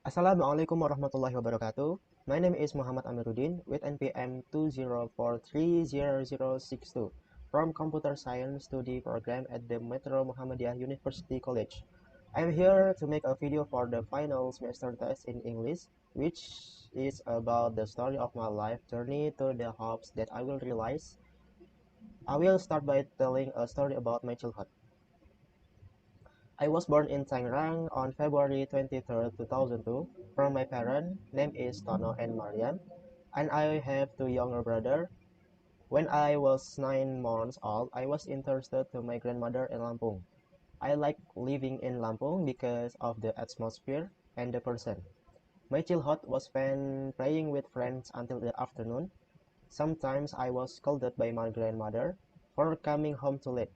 Assalamualaikum warahmatullahi wabarakatuh. My name is Muhammad Amiruddin with NPM 20430062 from Computer Science Study Program at the Metro Muhammadiyah University College. I'm here to make a video for the final semester test in English, which is about the story of my life journey to the hopes that I will realize. I will start by telling a story about my childhood. I was born in Tangerang on February 23rd, 2002 from my parents, name is Tono and Mariam, and I have two younger brothers. When I was 9 months old, I was interested to my grandmother in Lampung. I like living in Lampung because of the atmosphere and the person. My childhood was spent playing with friends until the afternoon. Sometimes I was scolded by my grandmother for coming home too late.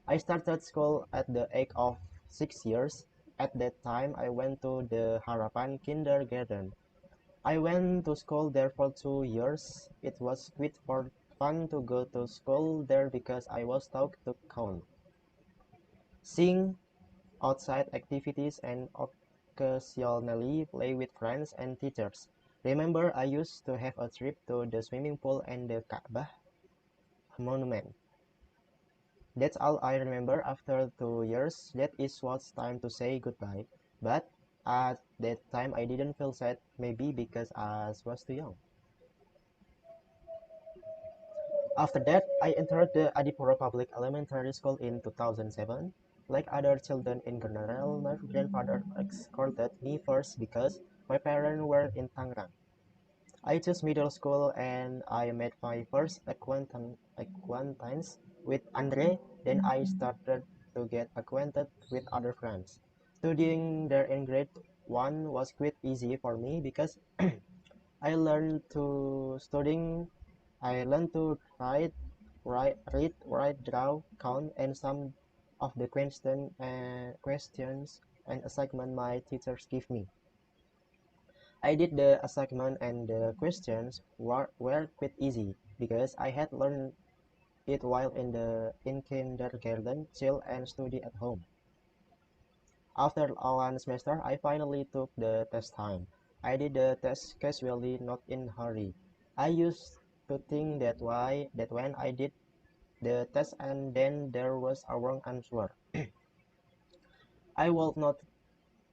I started school at the age of 6 years. At that time, I went to the Harapan kindergarten. I went to school there for 2 years. It was quite fun to go to school there because I was taught to count, sing, outside activities, and occasionally play with friends and teachers. Remember, I used to have a trip to the swimming pool and the Kaabah monument. That's all I remember after 2 years. That is what's time to say goodbye. But at that time I didn't feel sad, maybe because I was too young. After that, I entered the Adipura Public Elementary School in 2007. Like other children in general, my grandfather escorted me first because my parents were in Tangerang. I chose middle school and I made my first acquaintance with Andre. Then I started to get acquainted with other friends. Studying there in grade 1 was quite easy for me because I learned to read, write, draw, count, and some of the questions and assignment my teachers give me. I did the assignment and the questions were quite easy because I had learned it while in kindergarten, chill and study at home. After one semester, I finally took the test time. I did the test casually, not in hurry. I used to think that when I did the test and then there was a wrong answer, I would not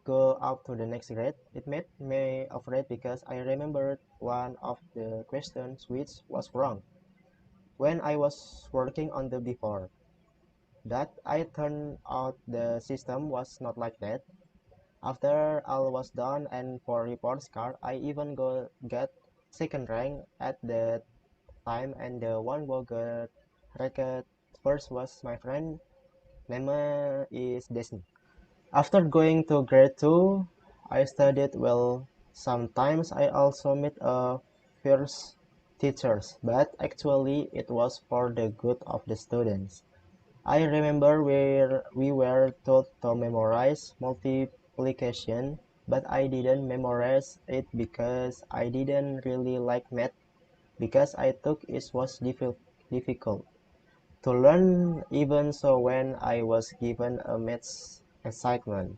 go up to the next grade. It made me afraid because I remembered one of the questions which was wrong when I was working on the before. That I turned out the system was not like that. After all was done and for reports card, I even get second rank at the time and the one who got ranked first was my friend name is Desni. After going to grade 2, I studied well. Sometimes I also met a fierce teachers, but actually it was for the good of the students. I remember where we were taught to memorize multiplication, but I didn't memorize it because I didn't really like math because I thought it was difficult to learn. Even so, when I was given a math assignment,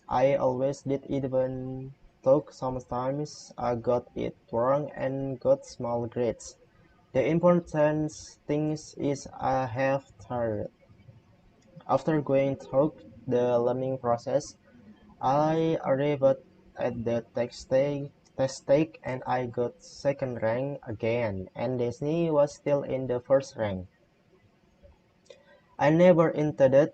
I always did, even though sometimes I got it wrong and got small grades. The important thing is I have tried. After going through the learning process, I arrived at the test take and I got second rank again, and Disney was still in the first rank. I never intended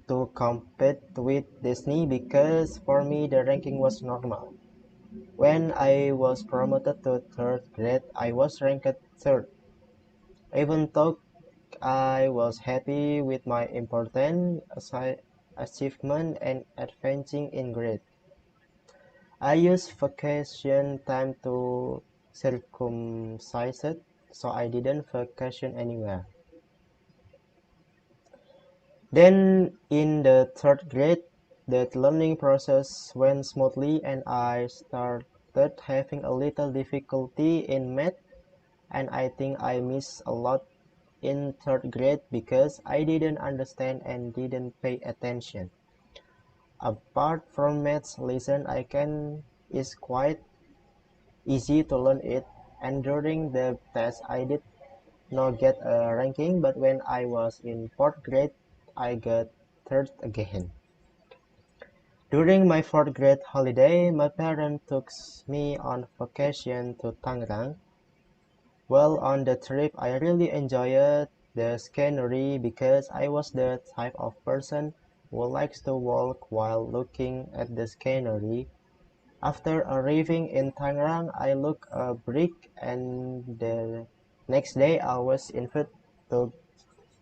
to compete with Disney because for me the ranking was normal. When I was promoted to third grade, I was ranked third. Even though I was happy with my important achievement and advancing in grade. I used vacation time to circumcise it, so I didn't vacation anywhere. Then in the third grade, the learning process went smoothly and I started having a little difficulty in math, and I think I missed a lot in third grade because I didn't understand and didn't pay attention. Apart from maths lesson, I can is quite easy to learn it. And during the test, I did not get a ranking, but when I was in fourth grade, I got third again. During my fourth grade holiday, my parents took me on vacation to Tangerang. While on the trip, I really enjoyed the scenery because I was the type of person who likes to walk while looking at the scenery. After arriving in Tangerang, I looked a break, and the next day I was invited to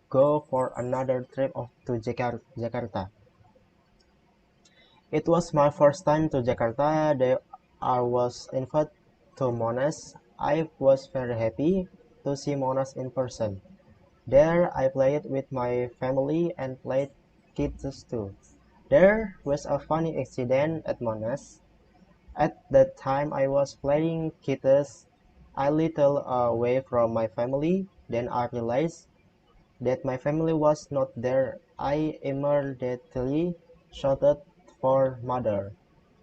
go for another trip to Jakarta. It was my first time to Jakarta. I was invited to Monas. I was very happy to see Monas in person. There I played with my family and played kids too. There was a funny incident at Monas. At that time I was playing kids a little away from my family. Then I realized that my family was not there. I immediately shouted for mother,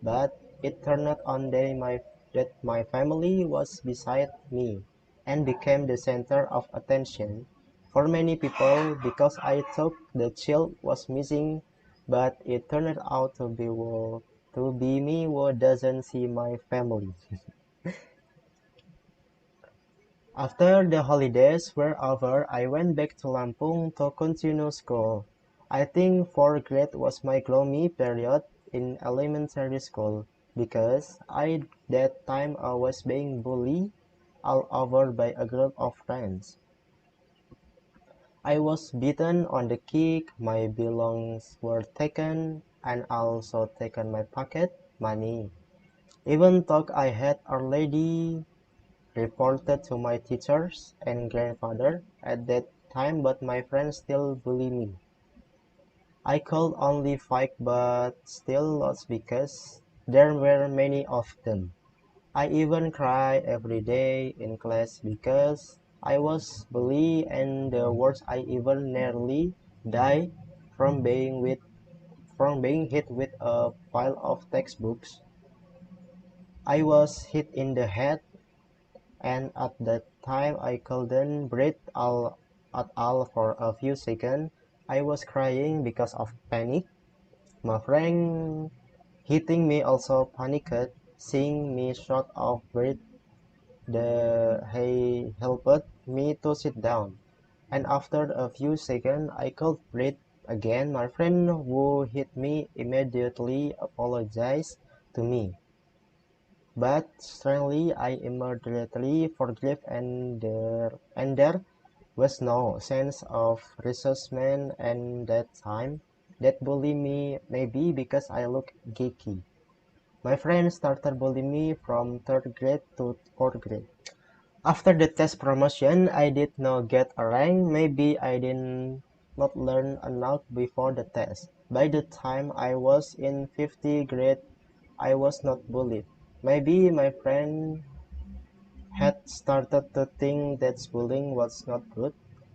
but it turned out that my family was beside me and became the center of attention for many people because I thought the child was missing, but it turned out to be me who doesn't see my family. After the holidays were over, I went back to Lampung to continue school. I think fourth grade was my gloomy period in elementary school because that time I was being bullied all over by a group of friends. I was beaten on the kick, my belongings were taken, and also taken my pocket money. Even though I had already reported to my teachers and grandfather at that time, but my friends still bully me. I could only fight but still lost because there were many of them. I even cried every day in class because I was bullied, and the worst, I even nearly died from being hit with a pile of textbooks. I was hit in the head, and at that time I couldn't breathe at all for a few seconds. I was crying because of panic. My friend hitting me also panicked, seeing me short of breath. He helped me to sit down, and after a few seconds I could breathe again. My friend who hit me immediately apologized to me. But strangely, I immediately forgave, and there was no sense of resentment and that time. That bullied me maybe because I look geeky. My friends started bullying me from third grade to fourth grade. After the test promotion, I did not get a rank. Maybe I did not learn enough before the test. By the time I was in fifth grade, I was not bullied. Maybe my friend had started to think that bullying was not good.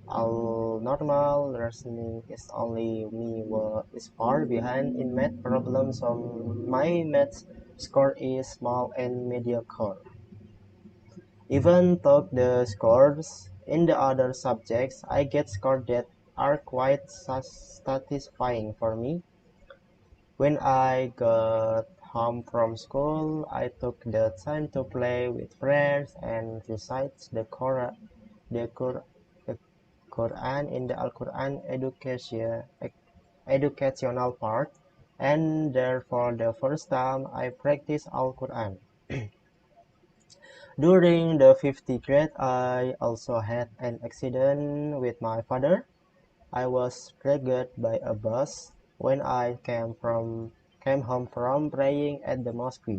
All normal reasoning is only me who is far behind in math problems, so my math score is small and mediocre. Even though the scores in the other subjects I get scores that are quite satisfying for me. When I got home from school, I took the time to play with friends and recite the, Qur- the Quran in the Al-Quran educational part, and therefore the first time I practiced Al-Quran. During the fifth grade, I also had an accident with my father. I was dragged by a bus when I came home from praying at the mosque.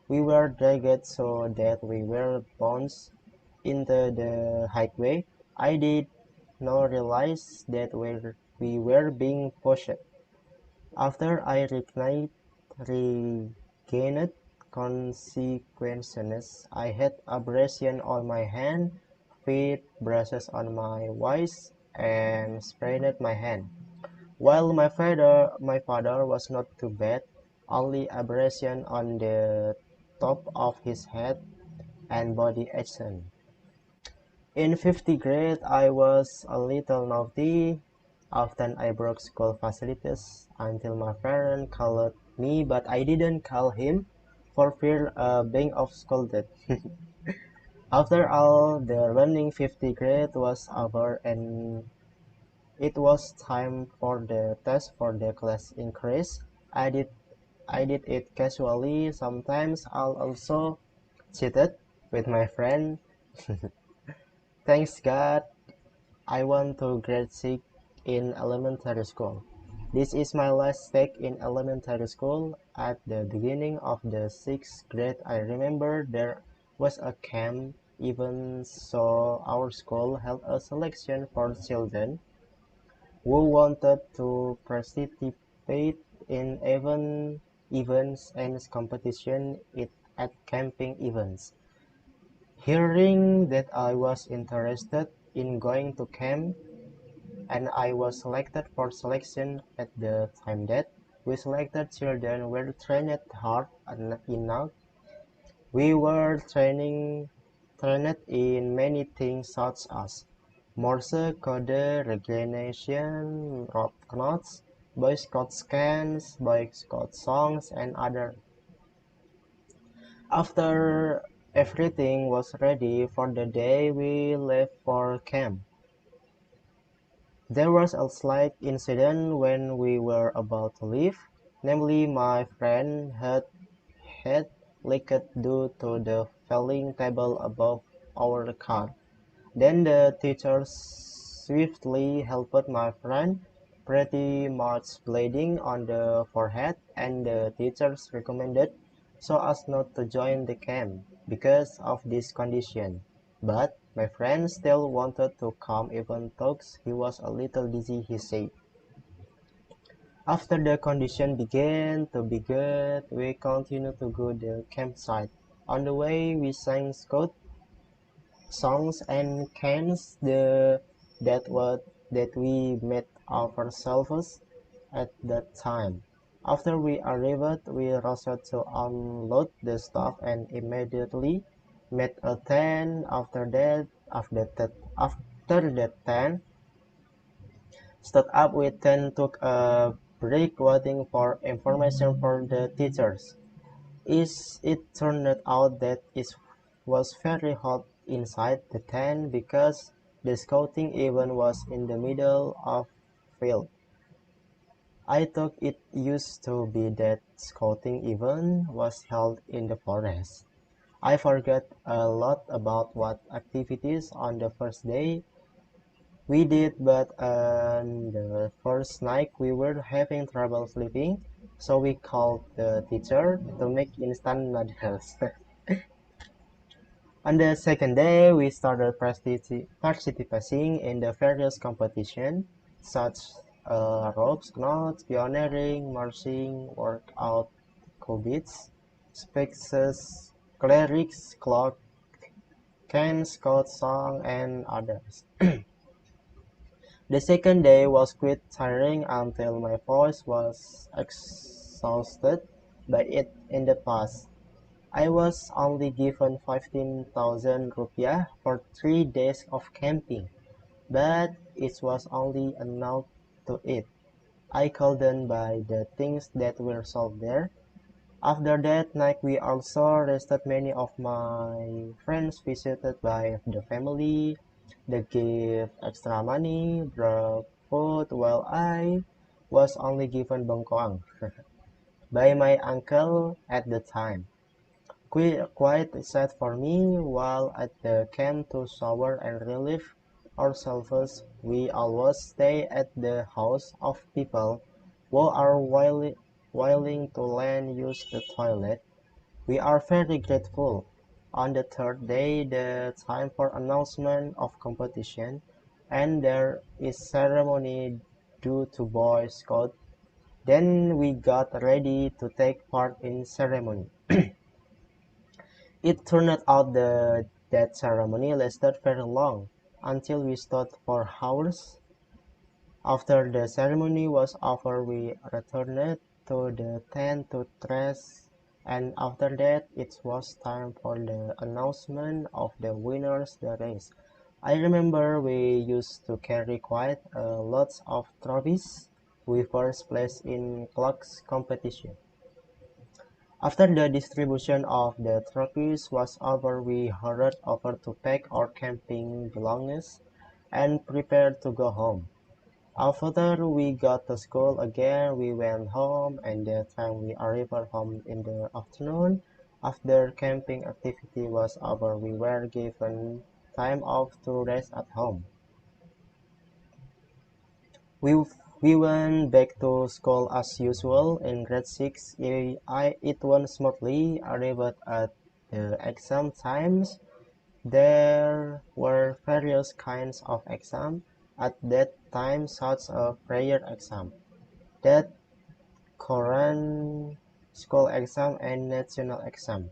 We were dragged so that we were bounced into the highway. I did not realize that we were being pushed. After I regained consequences, I had abrasion on my hand, feet, bruises on my waist, and sprained my hand. While my father was not too bad, only abrasion on the top of his head and body action. In fifth grade, I was a little naughty. Often I broke school facilities until my parents called me, but I didn't call him for fear being of scolded. After all, the learning fifth grade was over and it was time for the test for the class increase. I did I did it casually. Sometimes I'll also cheated with my friend. Thanks God, I went to grade 6 in elementary school. This is my last take in elementary school. At the beginning of the 6th grade, I remember there was a camp. Even so, our school held a selection for children who wanted to participate in events and competition at camping events. Hearing that I was interested in going to camp and I was selected for selection at the time that we selected children were trained hard enough. We were trained in many things such as Morse code recognition, road knots, Boy Scout scans, Boy Scout songs, and other. After everything was ready for the day, we left for camp. There was a slight incident when we were about to leave, namely my friend had leaked due to the falling table above our car. Then the teacher swiftly helped my friend, pretty much bleeding on the forehead, and the teachers recommended so as not to join the camp because of this condition. But my friend still wanted to come even though he was a little dizzy, he said. After the condition began to be good, we continued to go to the campsite. On the way, we sang Scout songs and cans that we made ourselves at that time. After we arrived, we rushed to unload the stuff and immediately made a tent. After that tent stood up, we then took a break waiting for information from the teachers. It turned out that it was very hot inside the tent because the scouting event was in the middle of field. I thought it used to be that scouting event was held in the forest. I forgot a lot about what activities on the first day we did, but on the first night we were having trouble sleeping, so we called the teacher to make instant noodles. On the second day, we started participating in the various competitions, such ropes, knots, pioneering, marching, workout, cubits, spaces, clerics, clock, can, scout song, and others. The second day was quite tiring until my voice was exhausted by it in the past. I was only given 15,000 rupiah for 3 days of camping, but it was only enough to eat. I couldn't buy the things that were sold there. After that night, we also rested. Many of my friends visited by the family. They gave extra money, brought food, while I was only given bangkoang by my uncle at the time. Quite sad for me. While at the camp to shower and relieve ourselves, we always stay at the house of people who are willing to lend use the toilet. We are very grateful. On the third day, the time for announcement of competition, and there is ceremony due to Boy Scout. Then we got ready to take part in ceremony. It turned out that ceremony lasted very long, until we stood for hours. After the ceremony was over, we returned to the tent to dress, and after that it was time for the announcement of the winners the race. I remember we used to carry quite a lot of trophies. We first place in clocks competition. After the distribution of the trophies was over, we hurried over to pack our camping belongings and prepare to go home. After we got to school again, we went home, and the time we arrived home in the afternoon, after camping activity was over, we were given time off to rest at home. We, we went back to school as usual. In grade 6, it went smoothly. Arrived at the exam times. There were various kinds of exam at that time, such as prayer exam, that Korean school exam, and national exam.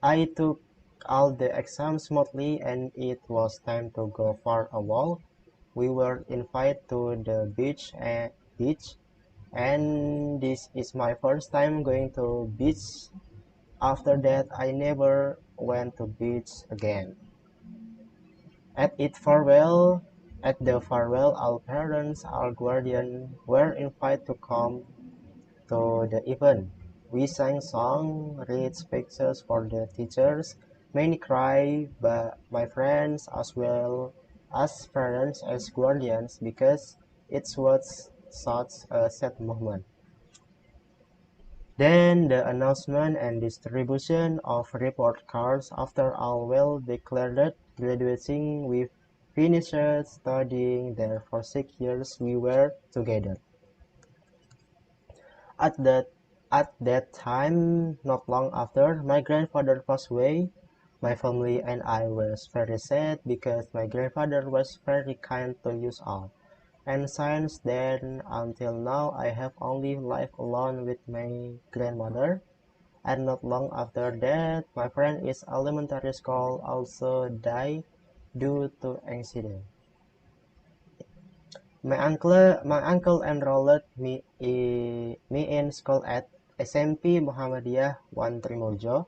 I took all the exams smoothly, and it was time to go for a walk. We were invited to the beach, and this is my first time going to beach. After that, I never went to beach again. At it farewell, at the farewell, all parents, all guardians were invited to come to the event. We sang songs, read speeches for the teachers. Many cried, but my friends as well as parents as guardians because it was such a sad moment. Then the announcement and distribution of report cards. After all well declared graduating, we finished studying there for 6 years. We were together. At that at that time, not long after, my grandfather passed away. My family and I was very sad because my grandfather was very kind to us all. And since then until now, I have only lived alone with my grandmother. And not long after that, my friend in elementary school also died due to accident. My uncle enrolled me in school at SMP Muhammadiyah 1 Trimojo.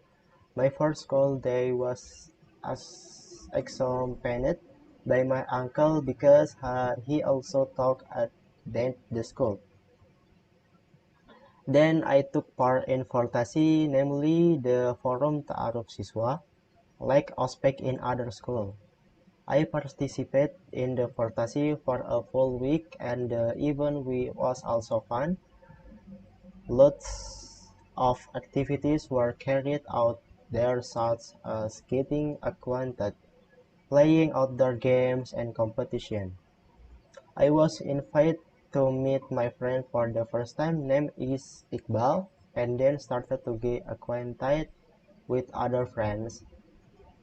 My first school day was as accompanied by my uncle because he also taught at the school. Then I took part in Fortasi, namely the Forum Ta'aruf Siswa, like ospek in other school. I participated in the Fortasi for a full week, and the event was also fun. Lots of activities were carried out there, such as getting acquainted, playing outdoor games, and competition. I was invited to meet my friend for the first time, name is Iqbal, and then started to get acquainted with other friends.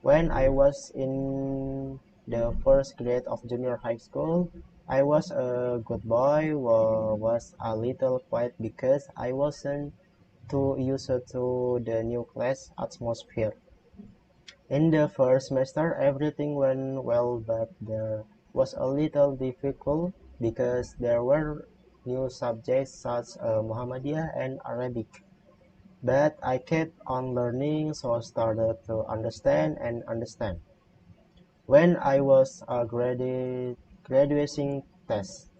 When I was in the first grade of junior high school, I was a good boy, was a little quiet because I wasn't too used to the new class atmosphere. In the first semester, everything went well, but there was a little difficult because there were new subjects such as Muhammadiyah and Arabic. But I kept on learning, so I started to understand and understand. When I was graduating test,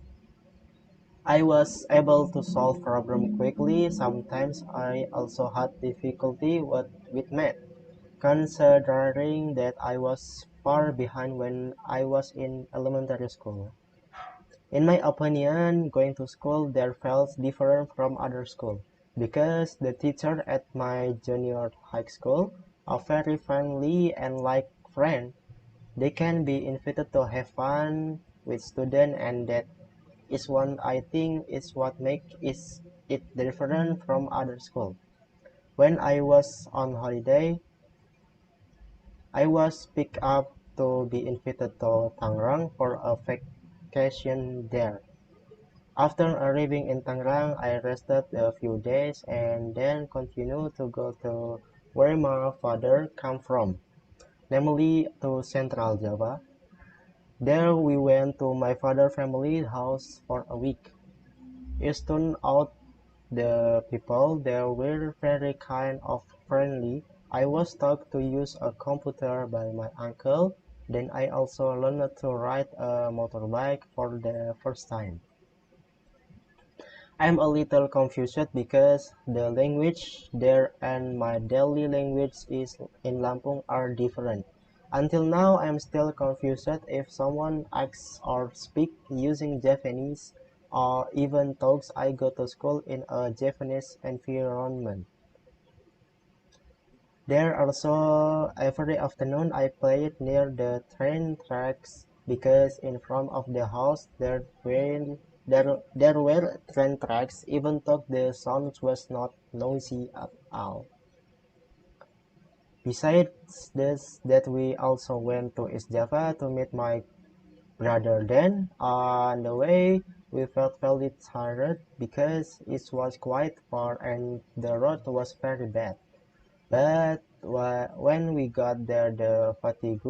I was able to solve problem quickly. Sometimes I also had difficulty with math, considering that I was far behind when I was in elementary school. In my opinion, going to school there felt different from other school because the teacher at my junior high school are very friendly and like friends. They can be invited to have fun with students, and that is one I think is what makes it different from other school. When I was on holiday, I was picked up to be invited to Tangerang for a vacation there. After arriving in Tangerang, I rested a few days and then continued to go to where my father come from, namely to Central Java. There we went to my father's family house for a week. It turned out the people there were very kind of friendly. I was taught to use a computer by my uncle. Then I also learned to ride a motorbike for the first time. I'm a little confused because the language there and my daily language is in Lampung are different. Until now, I'm still confused if someone acts or speaks using Japanese or even talks. I go to school in a Japanese environment. There also, every afternoon I played near the train tracks because in front of the house there were train tracks even though the sound was not noisy at all. Besides this, that we also went to East Java to meet my brother. Then on the way we felt very tired because it was quite far and the road was very bad. But when we got there, the fatigue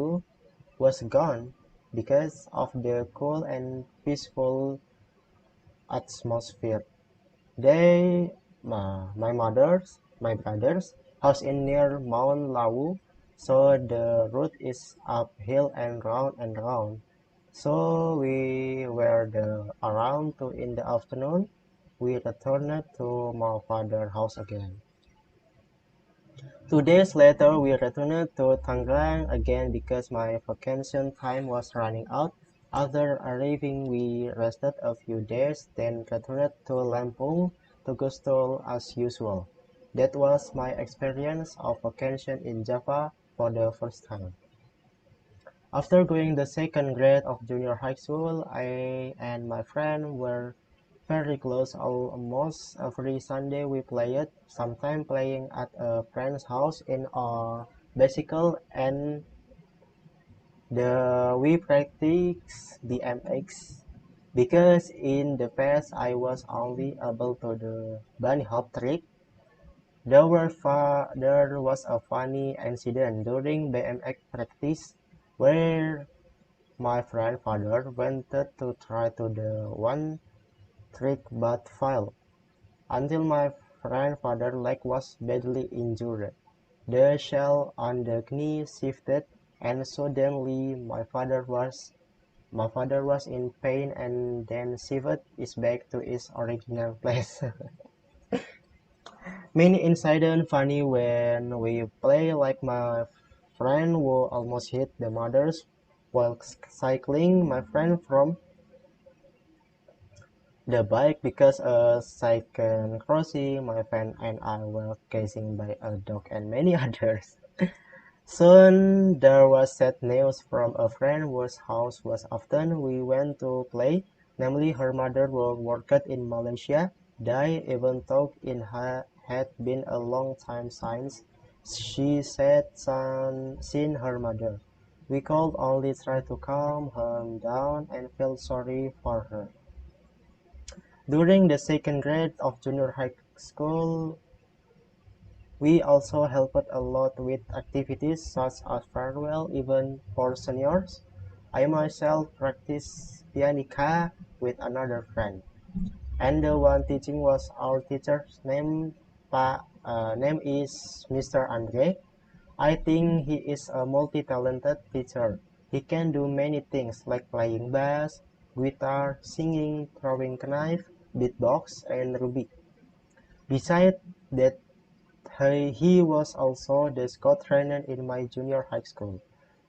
was gone because of the cool and peaceful atmosphere. They, my brothers, house in near Mount Lawu, so the route is uphill and round and round. So we were around 2 in the afternoon. We returned to my father's house again. 2 days later, we returned to Tangerang again because my vacation time was running out. After arriving, we rested a few days, then returned to Lampung to Gustul as usual. That was my experience of vacation in Java for the first time. After going the second grade of junior high school, I and my friend were very close. Almost every Sunday we played, sometimes playing at a friend's house in our bicycle and we practice BMX because in the past I was only able to do bunny hop trick. There was a funny incident during BMX practice where my friend father wanted to try to do one trick but failed until my friend father leg was badly injured. The shell on the knee shifted and suddenly my father was in pain and then shifted it back to its original place. Many incidents funny when we play like my friend who almost hit the mothers while cycling my friend from the bike because a second crossing my friend and I were chasing by a dog and many others. Soon there was sad news from a friend whose house was often we went to play, namely her mother who worked in Malaysia, died even though it had been a long time since she said seen her mother. We could only try to calm her down and feel sorry for her. During the second grade of junior high school, we also helped a lot with activities such as farewell event for seniors. I myself practiced pianica with another friend, and the one teaching was our teacher's name is Mr. Andre. I think he is a multi-talented teacher. He can do many things like playing bass, guitar, singing, throwing knife, beatbox, and Rubik. Besides that, he was also the scout trainer in my junior high school.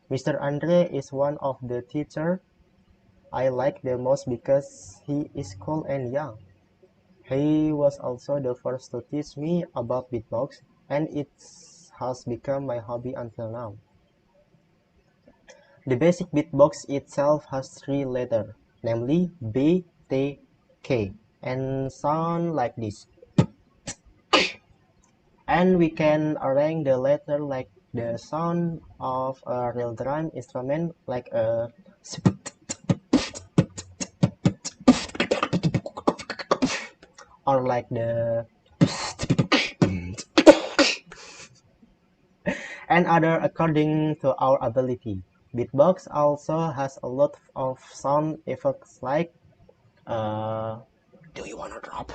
Mr. Andre is one of the teachers I like the most because he is cool and young. He was also the first to teach me about beatbox, and it has become my hobby until now. The basic beatbox itself has 3 letters, namely B, T, K, and sound like this. And we can arrange the letter like the sound of a real drum instrument, like a or like the and other according to our ability. Beatbox also has a lot of sound effects like uh, do you wanna drop?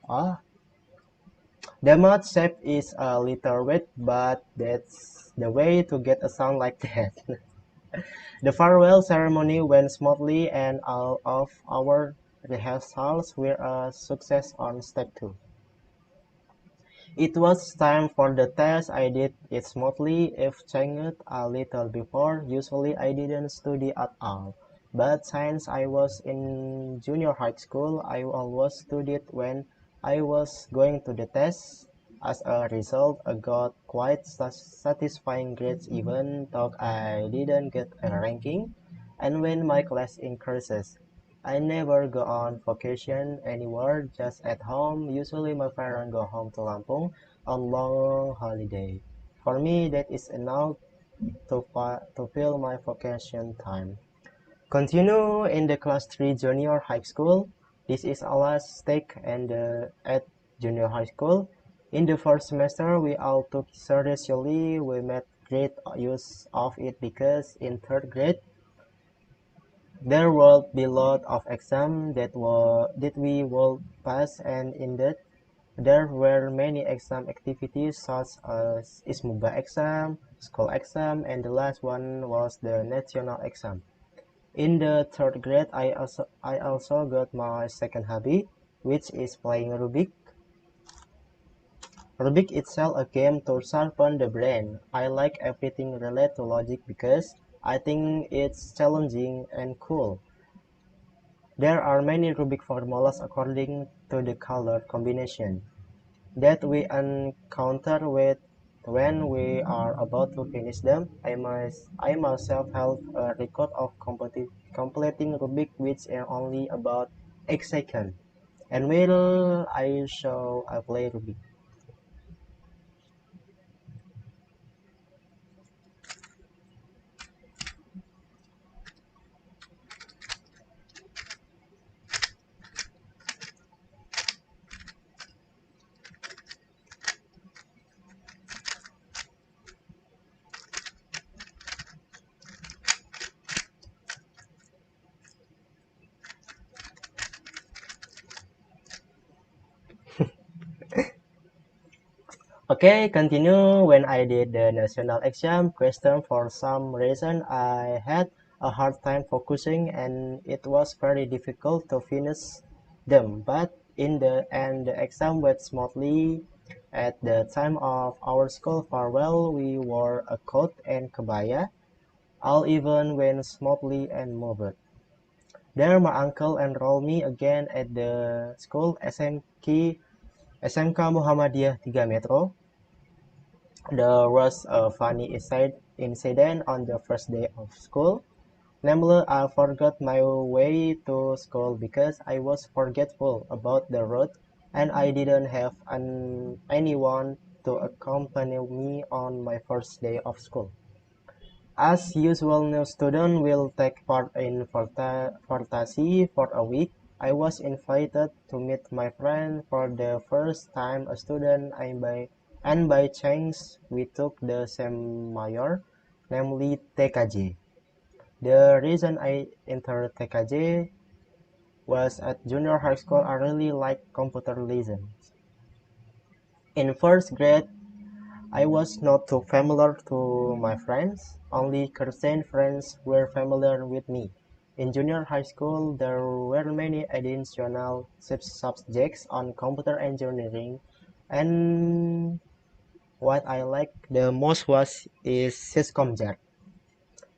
Ah, the mouth shape is a little weird, but that's the way to get a sound like that. The farewell ceremony went smoothly and all of our rehearsals were a success on step 2. It was time for the test. I did it smoothly, if changed a little before. Usually I didn't study at all. But since I was in junior high school, I always studied when I was going to the test. As a result, I got quite satisfying grades even though I didn't get a ranking. And when my class increases, I never go on vacation anywhere, just at home. Usually my parents go home to Lampung on long holiday. For me, that is enough to fill my vacation time. Continue in the class 3 junior high school. This is our last stake and at junior high school. In the first semester, we all took seriously. We made great use of it because in third grade, there will be lot of exams that we will pass, and in that there were many exam activities such as ISMUBA exam, school exam, and the last one was the national exam. In the third grade, I also got my second hobby, which is playing Rubik. Rubik itself a game to sharpen the brain. I like everything related to logic because I think it's challenging and cool. There are many Rubik formulas according to the color combination that we encounter with when we are about to finish them. I myself have a record of completing Rubik which is only about 8 seconds. And will I show I play Rubik. Okay, continue. When I did the national exam question, for some reason I had a hard time focusing and it was very difficult to finish them. But in the end, the exam went smoothly. At the time of our school farewell, we wore a coat and kebaya. All even went smoothly and moved. There, my uncle enrolled me again at the school SMK Muhammadiyah 3 Metro. There was a funny incident on the first day of school. Namely, I forgot my way to school because I was forgetful about the road and I didn't have anyone to accompany me on my first day of school. As usual, new student will take part in Fortasi for a week. I was invited to meet my friend for the first time a student and by chance we took the same major, namely TKJ. The reason I entered TKJ was at junior high school I really liked computer lessons. In first grade, I was not too familiar to my friends, only Christian friends were familiar with me. In junior high school, there were many additional subjects on computer engineering, and what I liked the most is Syscomjet,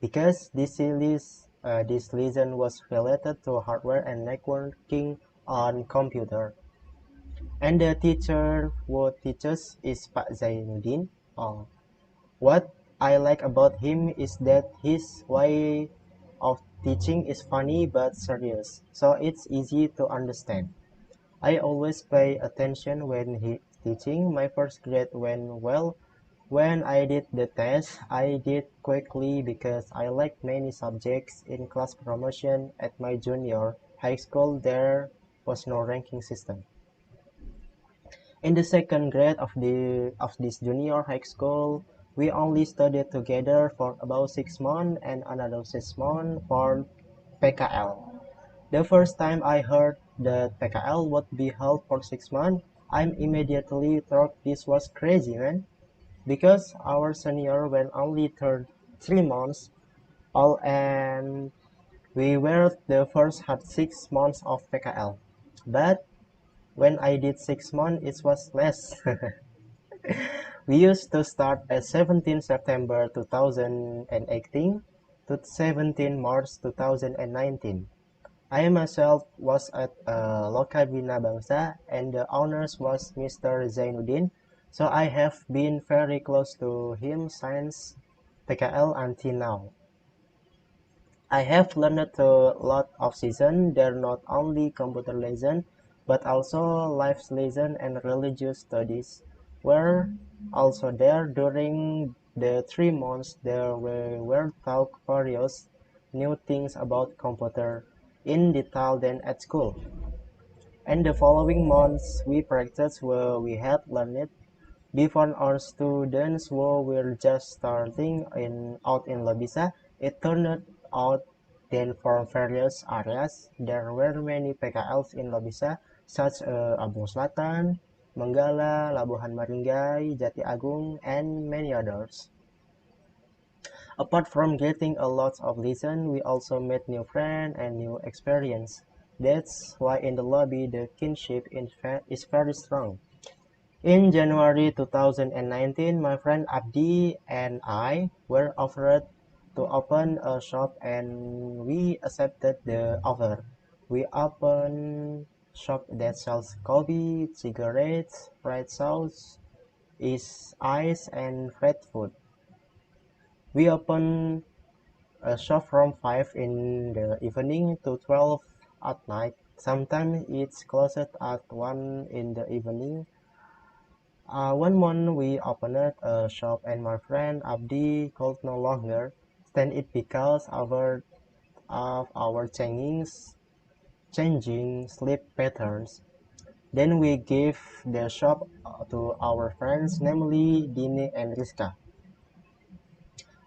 because this lesson was related to hardware and networking on computer. And the teacher who teaches is Pak Zainuddin. Oh, what I like about him is that his way of teaching is funny but serious, so it's easy to understand. I always pay attention when he teaching. My first grade went well. When I did the test, I did quickly because I liked many subjects. In class promotion at my junior high school, there was no ranking system. In the second grade of this junior high school, we only studied together for about 6 months and another 6 months for PKL. The first time I heard that PKL would be held for 6 months, I immediately thought this was crazy, man. Because our senior went only 3 months all and we were the first had 6 months of PKL. But when I did 6 months, it was less. We used to start at 17 September 2018 to 17 March 2019. I myself was at local Bahasa and the owners was Mr. Zainuddin, so I have been very close to him since PKL until now. I have learned a lot of season there, not only computer lesson but also life lesson and religious studies were also there. During the 3 months there we were taught various new things about computer in detail than at school. And the following months we practiced where we had learned before our students who were just starting out in Gabisa. It turned out then from various areas there were many PKLs in Gabisa such as Abung Selatan, Menggala, Labuhan Maringgai, Jati Agung, and many others. Apart from getting a lot of listen, we also made new friends and new experience. That's why in the lobby the kinship is very strong. In January 2019, my friend Abdi and I were offered to open a shop and we accepted the offer. We opened shop that sells coffee, cigarettes, fried sauce, ice and fried food. We opened a shop from 5 in the evening to 12 at night. Sometimes it's closed at 1 in the evening. One month we opened a shop and my friend Abdi could no longer stand it because of our changing sleep patterns. Then we gave the shop to our friends, namely Dini and Rizka.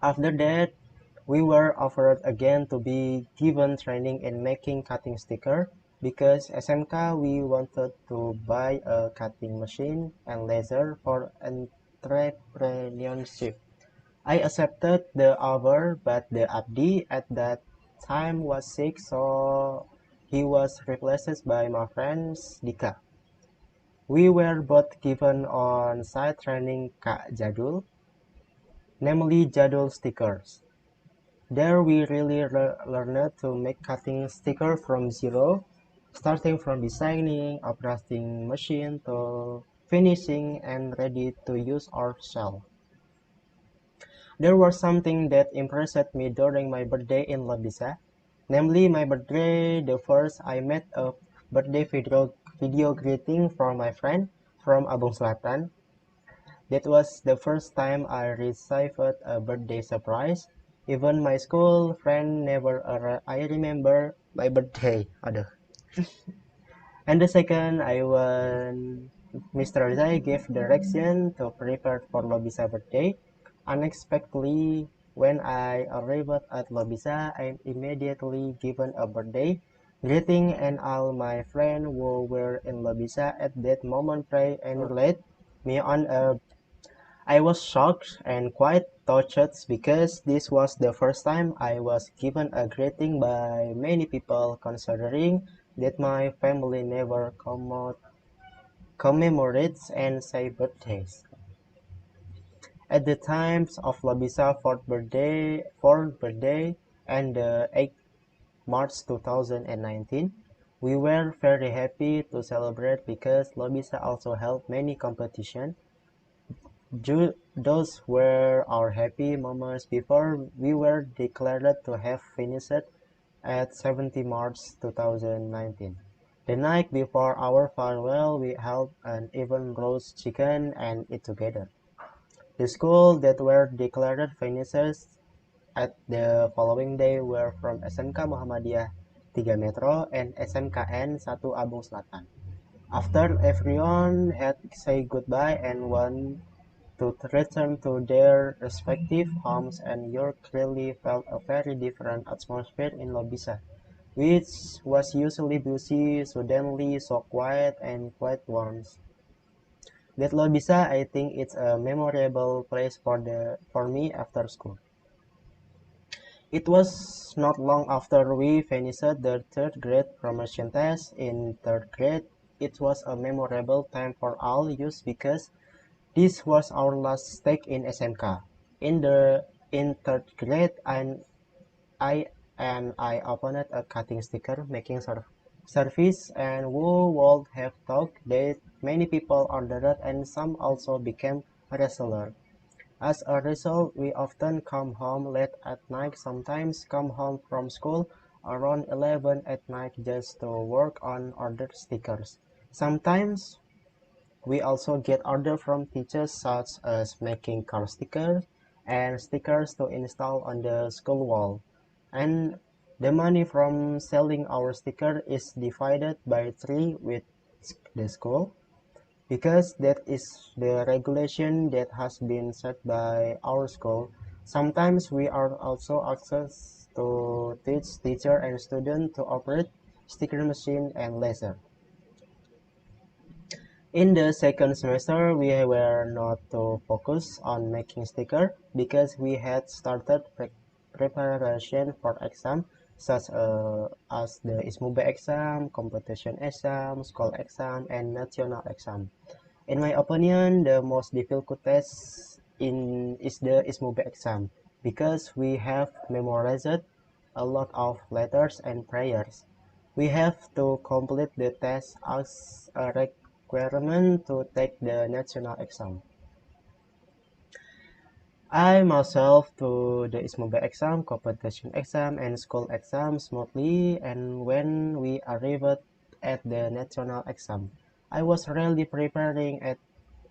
After that, we were offered again to be given training in making cutting sticker because SMK we wanted to buy a cutting machine and laser for entrepreneurship. I accepted the offer, but the Abdi at that time was sick, so he was replaced by my friend Dika. We were both given on-site training Kak Jadul, namely Jadul stickers. There we really learned to make cutting sticker from zero, starting from designing, operating machine to finishing and ready to use ourselves. There was something that impressed me during my birthday in Labisa, namely my birthday, the first I made a birthday video greeting from my friend from Abung Selatan. That was the first time I received a birthday surprise. Even my school friend never I remember my birthday. Aduh. And the second, I when Mr. Zai gave direction to prepare for Lobisa birthday. Unexpectedly, when I arrived at Lobisa, I immediately given a birthday greeting and all my friends who were in Lobisa at that moment pray and led me on a. I was shocked and quite touched because this was the first time I was given a greeting by many people, considering that my family never commemorates and say birthdays. At the times of Labisa's fourth birthday and the 8th March 2019, we were very happy to celebrate because Labisa also held many competitions. Those were our happy moments before we were declared to have finished at 70 March 2019. The night before our farewell, we held an even roast chicken and eat together. The schools that were declared finished at the following day were from SMK Muhammadiyah 3 Metro and SMKN 1 Abung Selatan. After everyone had said goodbye and went to return to their respective homes, and York clearly felt a very different atmosphere in Lobisa, which was usually busy, suddenly so quiet and quiet once. That Lobisa, I think it's a memorable place for me after school. It was not long after we finished the third grade promotion test in third grade. It was a memorable time for all youth because this was our last stake in SMK. In third grade, I I opened a cutting sticker making service, and who would have thought that many people ordered and some also became a reseller. As a result, we often come home late at night, sometimes come home from school around 11 at night just to work on ordered stickers. Sometimes we also get orders from teachers such as making car stickers and stickers to install on the school wall. And the money from selling our sticker is divided by 3 with the school because that is the regulation that has been set by our school. Sometimes we are also asked to teach teacher and student to operate sticker machine and laser. In the second semester, we were not to focus on making sticker because we had started preparation for exam such as the ISMUBE exam, competition exam, school exam, and national exam. In my opinion, the most difficult test is the ISMUBE exam because we have memorized a lot of letters and prayers. We have to complete the test as a requirement to take the national exam. I myself to the ISMUBE exam, competition exam, and school exam smoothly, and when we arrived at the national exam, I was really preparing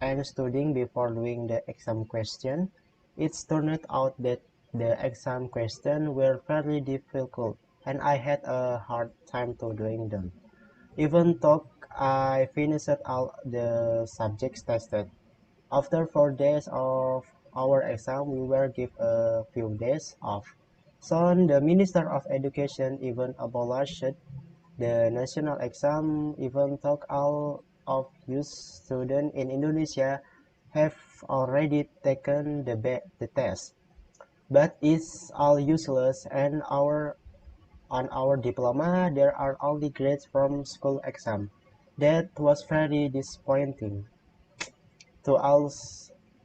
and studying before doing the exam question. It turned out that the exam questions were very difficult, and I had a hard time to doing them. Even though I finished all the subjects tested. After 4 days of our exam, we were given a few days off. Soon, the Minister of Education even abolished the national exam, even though all of you students in Indonesia have already taken the test. But it's all useless, and on our diploma there are only grades from school exam. That was very disappointing to all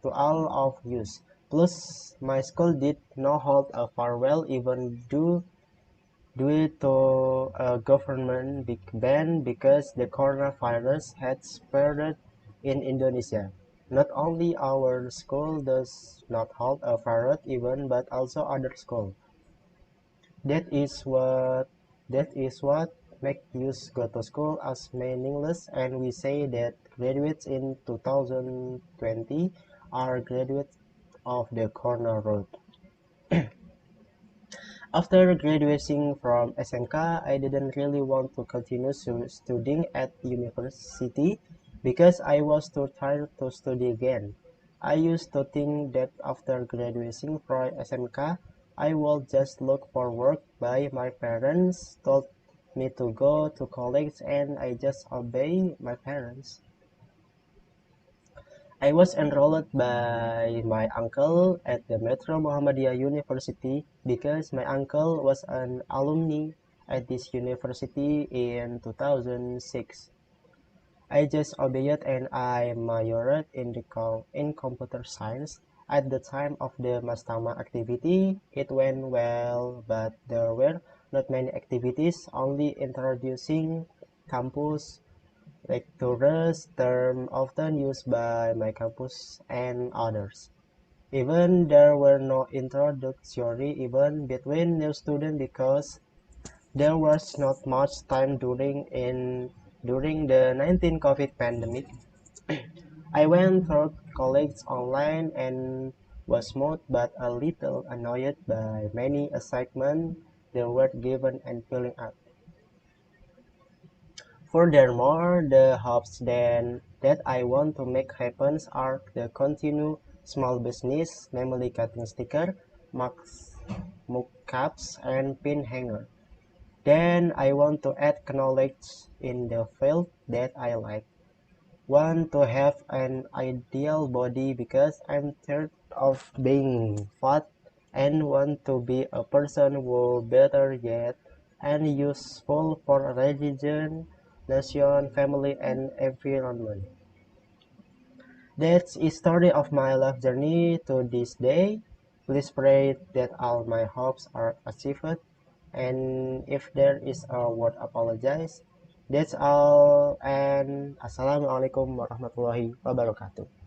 to all of you. Plus, my school did not hold a farewell even due to a government big ban because the coronavirus had spread in Indonesia. Not only our school does not hold a farewell event, but also other schools. That is what that is what makes you go to school as meaningless, and we say that graduates in 2020 are graduates of the corner road. After graduating from SMK, I didn't really want to continue studying at university because I was too tired to study again. I used to think that after graduating from SMK, I would just look for work, but my parents told me to go to college and I just obey my parents. I was enrolled by my uncle at the Metro Muhammadiyah University because my uncle was an alumni at this university in 2006. I just obeyed and I majored in computer science. At the time of the Mastama activity, it went well, but there were not many activities, only introducing campus lecturers, term often used by my campus and others. Even there were no introductory even between new students because there was not much time during the 19 COVID pandemic. I went through college online and was smooth but a little annoyed by many assignments that were given and filling up. Furthermore, the hopes that I want to make happen are the continue small business, namely cutting sticker, marks, mockups, and pin hanger. Then I want to add knowledge in the field that I like. Want to have an ideal body because I'm tired of being fat and want to be a person who better yet and useful for religion, nation, family, and environment. That's the story of my life journey to this day. Please pray that all my hopes are achieved. And if there is a word apologize, that's all. And Assalamualaikum warahmatullahi wabarakatuh.